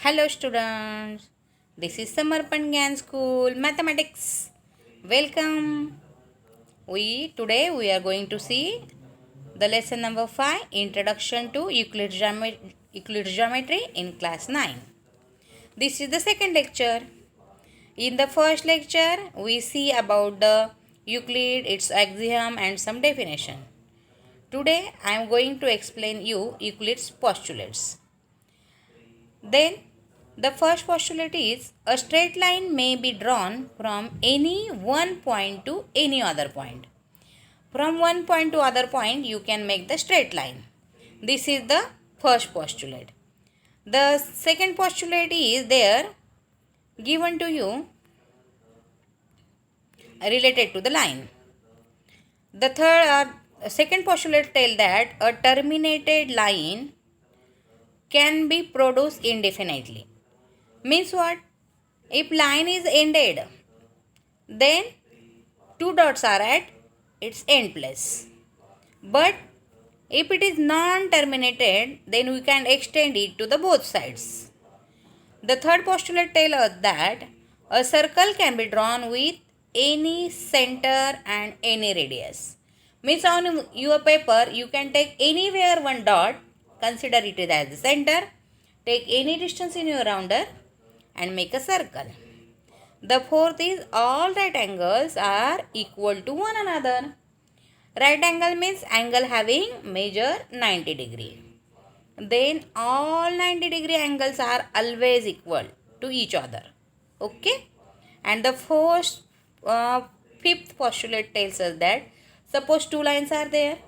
Hello students, this is Samarpan Gyan School Mathematics. Welcome. Today we are going to see the lesson number 5, Introduction to Euclid Geometry in class 9. This is the second lecture. In the first lecture we see about the Euclid, its axiom and some definition. Today I am going to explain you Euclid's postulates. Then the first postulate is a straight line may be drawn from any one point to any other point. From one point to other point you can make the straight line. This is the first postulate. The second postulate is there given to you related to the line. The second postulate tells that a terminated line can be produced indefinitely. Means what? If line is ended, then two dots are at its end place. But if it is non-terminated, then we can extend it to the both sides. The third postulate tells us that a circle can be drawn with any center and any radius. Means on your paper, you can take anywhere one dot, consider it as the center, take any distance in your rounder and make a circle. The fourth is all right angles are equal to one another. Right angle means angle having measure 90 degree. Then all 90 degree angles are always equal to each other. Okay? And the fifth postulate tells us that suppose two lines are there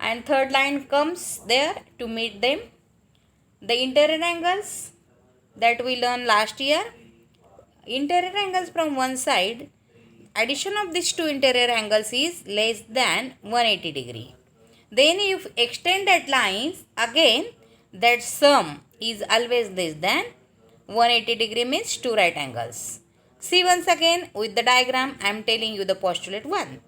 and third line comes there to meet them. The interior angles that we learned last year, interior angles from one side, addition of these two interior angles is less than 180 degree. Then if extend that lines, again that sum is always less than 180 degree means two right angles. See once again with the diagram I am telling you the postulate 1.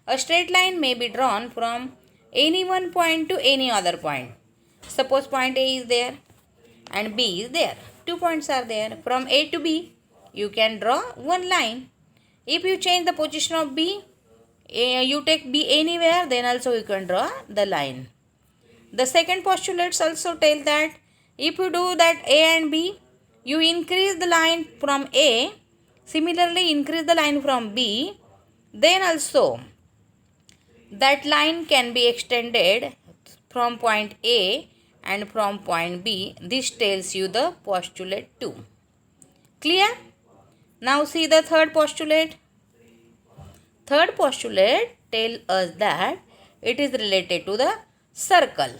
A straight line may be drawn from any one point to any other point. Suppose point A is there and B is there. 2 points are there. From A to B, you can draw one line. If you change the position of B, you take B anywhere, then also you can draw the line. The second postulates also tell that if you do that A and B, you increase the line from A, similarly increase the line from B, then also that line can be extended from point A and from point B. This tells you the postulate 2. Clear? Now see the third postulate. Third postulate tells us that it is related to the circle.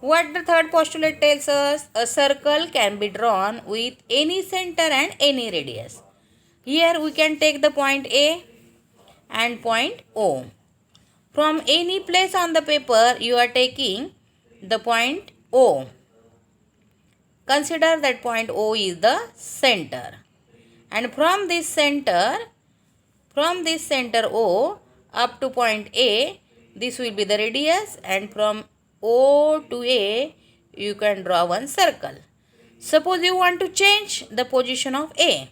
What the third postulate tells us? A circle can be drawn with any center and any radius. Here we can take the point A and point O. From any place on the paper you are taking the point O. Consider that point O is the center. And from this center O up to point A, this will be the radius, and from O to A you can draw one circle. Suppose you want to change the position of A.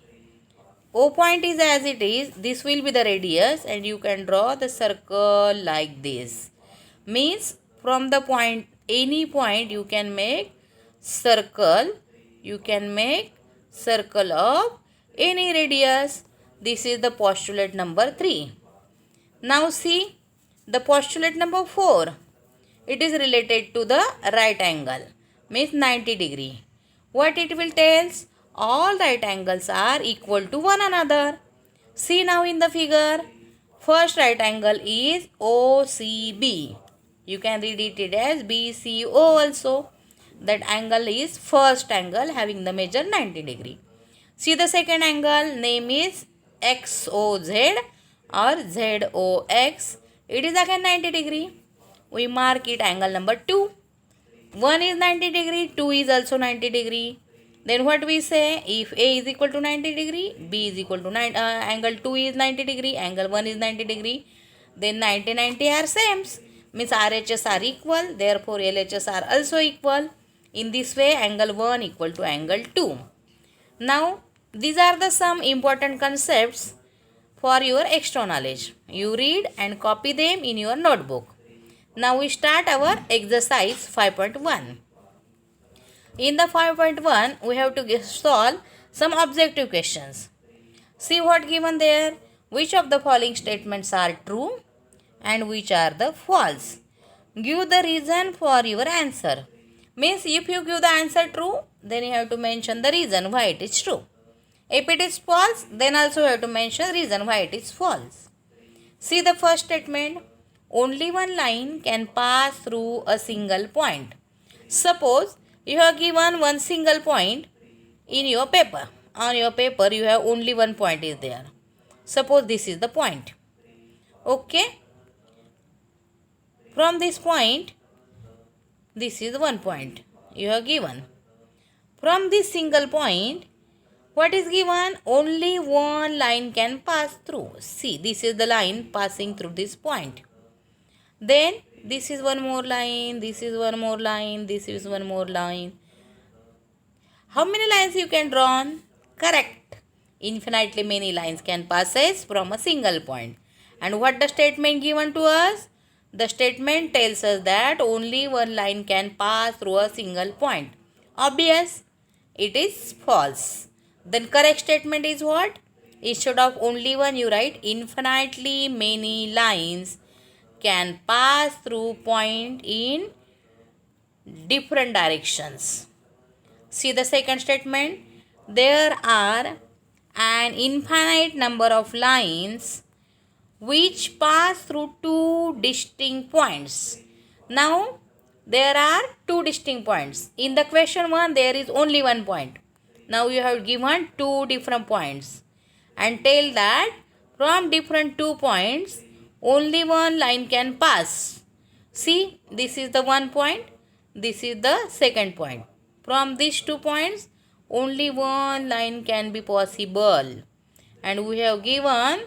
O point is as it is, this will be the radius and you can draw the circle like this. Means from the point, any point you can make circle of any radius. This is the postulate number 3. Now see the postulate number 4. It is related to the right angle, means 90 degree. What it will tells? All right angles are equal to one another. See now in the figure, first right angle is OCB. You can read it as BCO also. That angle is first angle having the measure 90 degree. See the second angle, name is XOZ or ZOX. It is again 90 degree. We mark it angle number 2. 1 is 90 degree, 2 is also 90 degree. Then what we say, if A is equal to 90 degree, B is equal to angle 2 is 90 degree, angle 1 is 90 degree, then 90 are same. Means RHS are equal, therefore LHS are also equal. In this way, angle 1 equal to angle 2. Now, these are the some important concepts for your extra knowledge. You read and copy them in your notebook. Now, we start our exercise 5.1. In the 5.1, we have to solve some objective questions. See what given there. Which of the following statements are true and which are the false? Give the reason for your answer. Means if you give the answer true, then you have to mention the reason why it is true. If it is false, then also you have to mention reason why it is false. See the first statement. Only one line can pass through a single point. Suppose you have given one single point in your paper. On your paper you have only one point is there. Suppose this is the point. Okay. From this point, this is one point you have given. From this single point, what is given? Only one line can pass through. See, this is the line passing through this point. Then this is one more line, this is one more line, this is one more line. How many lines you can draw on? Correct. Infinitely many lines can passes from a single point. And what the statement given to us? The statement tells us that only one line can pass through a single point. Obvious. It is false. Then correct statement is what? Instead of only one, you write infinitely many lines can pass through point in different directions. See the second statement. There are an infinite number of lines which pass through two distinct points. Now, there are two distinct points. In the question 1, there is only one point. Now, you have given two different points. And tell that from different 2 points, only one line can pass. See, this is the one point. This is the second point. From these 2 points, only one line can be possible. And we have given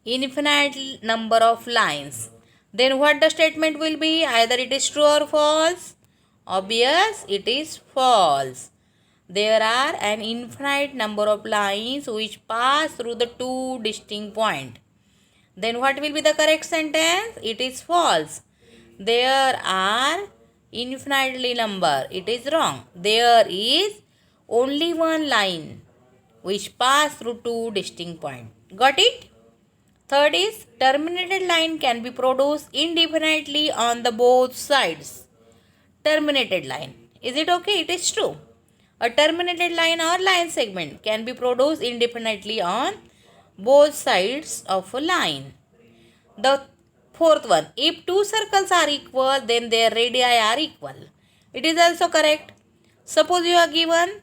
infinite number of lines. Then what the statement will be? Either it is true or false. Obvious, it is false. There are an infinite number of lines which pass through the two distinct points. Then what will be the correct sentence? It is false. There are infinitely number. It is wrong. There is only one line which pass through two distinct points. Got it? Third is terminated line can be produced indefinitely on the both sides. Terminated line. Is it okay? It is true. A terminated line or line segment can be produced indefinitely on both sides of a line. The fourth one. If two circles are equal, then their radii are equal. It is also correct. Suppose you are given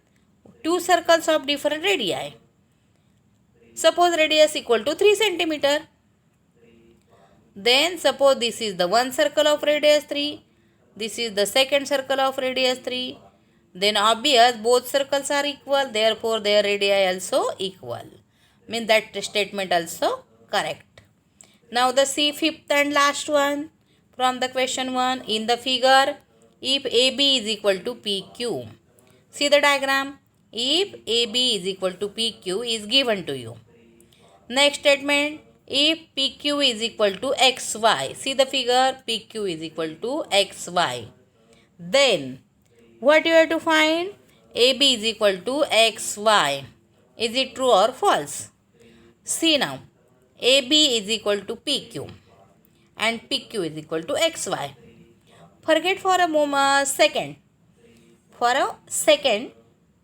two circles of different radii. Suppose radius equal to 3 centimeter. Then suppose this is the one circle of radius 3. This is the second circle of radius 3. Then obvious both circles are equal. Therefore their radii also equal. Means that statement also correct. Now the fifth and last one from the question 1. In the figure, if AB is equal to PQ. See the diagram. If AB is equal to PQ is given to you. Next statement, if PQ is equal to XY. See the figure, PQ is equal to XY. Then, what you have to find? AB is equal to XY. Is it true or false? See now, AB is equal to PQ and PQ is equal to XY. Forget for a moment, For a second,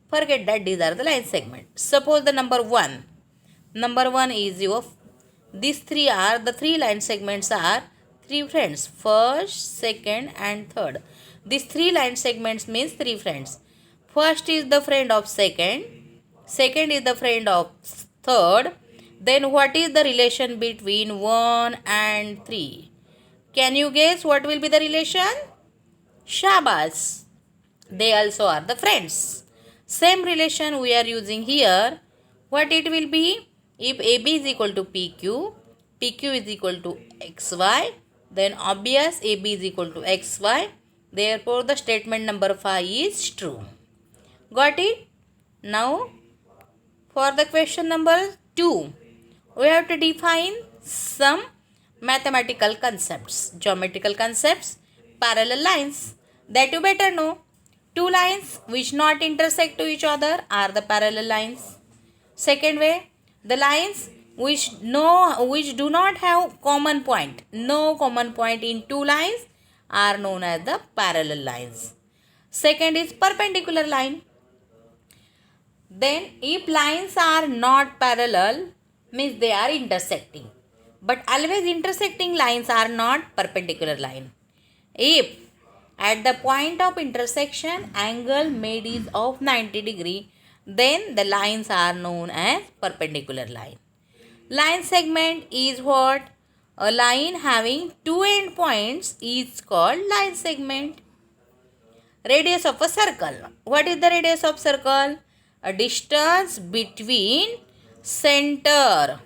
forget that these are the line segments. Suppose the number 1. Number 1 is your, these three are, the 3 line segments are 3 friends. First, second and third. These 3 line segments means 3 friends. First is the friend of second. Second is the friend of third. Then what is the relation between 1 and 3? Can you guess what will be the relation? Shabash. They also are the friends. Same relation we are using here. What it will be? If AB is equal to PQ, PQ is equal to XY, then obvious AB is equal to XY, Therefore, the statement number 5 is true. Got it? Now, for the question number 2, we have to define some mathematical concepts, geometrical concepts, parallel lines that you better know. Two lines which not intersect to each other are the parallel lines. Second way, the lines which do not have common point, no common point in two lines, are known as the parallel lines. Second is perpendicular line. Then if lines are not parallel, means they are intersecting, but always intersecting lines are not perpendicular line. If at the point of intersection angle made is of 90 degree, then the lines are known as perpendicular line. Line segment is what? A line having two end points is called line segment. Radius of a circle. What is the radius of circle? A distance between center.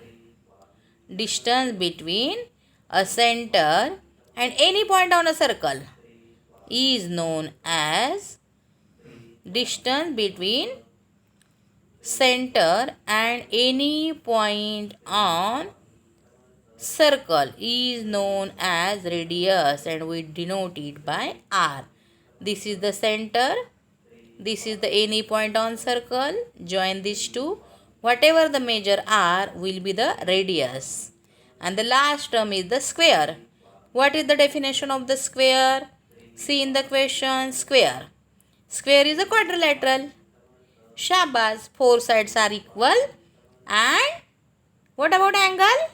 Distance between a center and any point on a circle is known as distance between center and any point on circle is known as radius, and we denote it by r. This is the center, this is the any point on circle. Join these two. Whatever the measure r will be the radius. And the last term is the square. What is the definition of the square? See in the question, square. Square is a quadrilateral. Shabas, four sides are equal. And what about angle?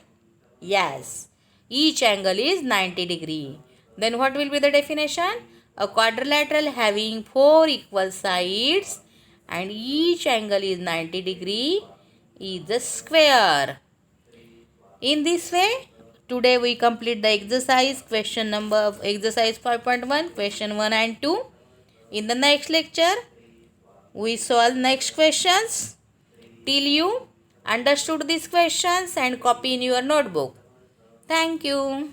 Yes, each angle is 90 degree. Then what will be the definition? A quadrilateral having four equal sides and each angle is 90 degree is a square. In this way, today we complete the exercise, exercise 5.1, question 1 and 2. In the next lecture, we solve next questions till you understood these questions and copy in your notebook. Thank you.